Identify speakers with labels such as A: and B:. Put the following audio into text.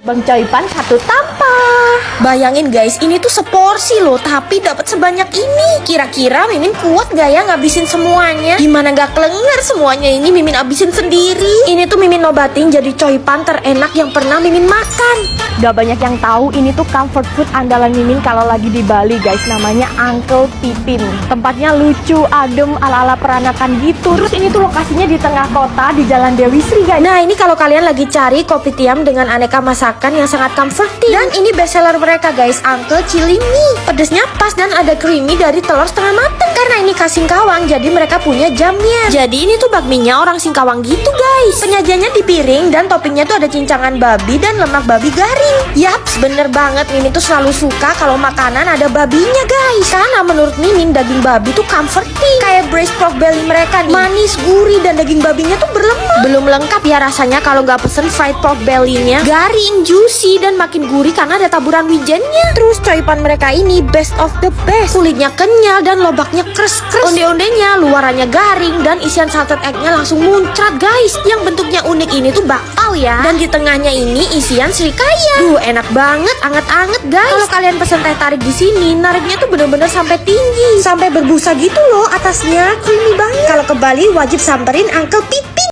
A: Bang Coipan satu tampah.
B: Bayangin guys, ini tuh seporsi loh, tapi dapat sebanyak ini. Kira-kira Mimin kuat gak ya ngabisin semuanya? Gimana gak kelenger semuanya ini Mimin abisin sendiri. Ini tuh Mimin nobatin jadi coipan terenak yang pernah Mimin makan.
A: Gak banyak yang tahu ini tuh comfort food andalan Mimin kalau lagi di Bali guys. Namanya Uncle Pipin. Tempatnya lucu, adem, ala-ala peranakan gitu. Terus ini tuh lokasinya di tengah kota di Jalan Dewi Sri guys.
B: Nah ini kalau kalian lagi cari kopi tiam dengan aneka masakan yang sangat comforting. Dan ini best seller mereka guys, Uncle Chili Mie. Pedesnya pas dan ada creamy dari telur setengah mateng. Karena ini khas Singkawang, jadi mereka punya jamnya. Jadi ini tuh bakminya orang Singkawang gitu guys. Penyajiannya di piring dan toppingnya tuh ada cincangan babi dan lemak babi garing. Yaps, bener banget, Mimin tuh selalu suka kalau makanan ada babinya guys. Karena menurut Mimin daging babi tuh comforting. Kayak braised pork belly mereka nih, manis, gurih, dan daging babinya tuh berlemak. Belum lengkap ya rasanya kalau nggak pesen fried pork belly-nya. Garing, juicy, dan makin gurih karena ada taburan wijennya. Terus coipan mereka ini best of the best. Kulitnya kenyal dan lobaknya kres-kres. Onde-ondenya luarannya garing dan isian salted egg-nya langsung muncrat guys. Yang bentuknya unik ini tuh bakpao ya. Dan di tengahnya ini isian srikaya. Duh, enak banget, anget-anget guys. Kalau kalian pesen teh tarik di sini, nariknya tuh bener-bener sampai tinggi, sampai berbusa gitu loh atasnya, creamy banget. Kalau ke Bali wajib samperin Uncle Pipin.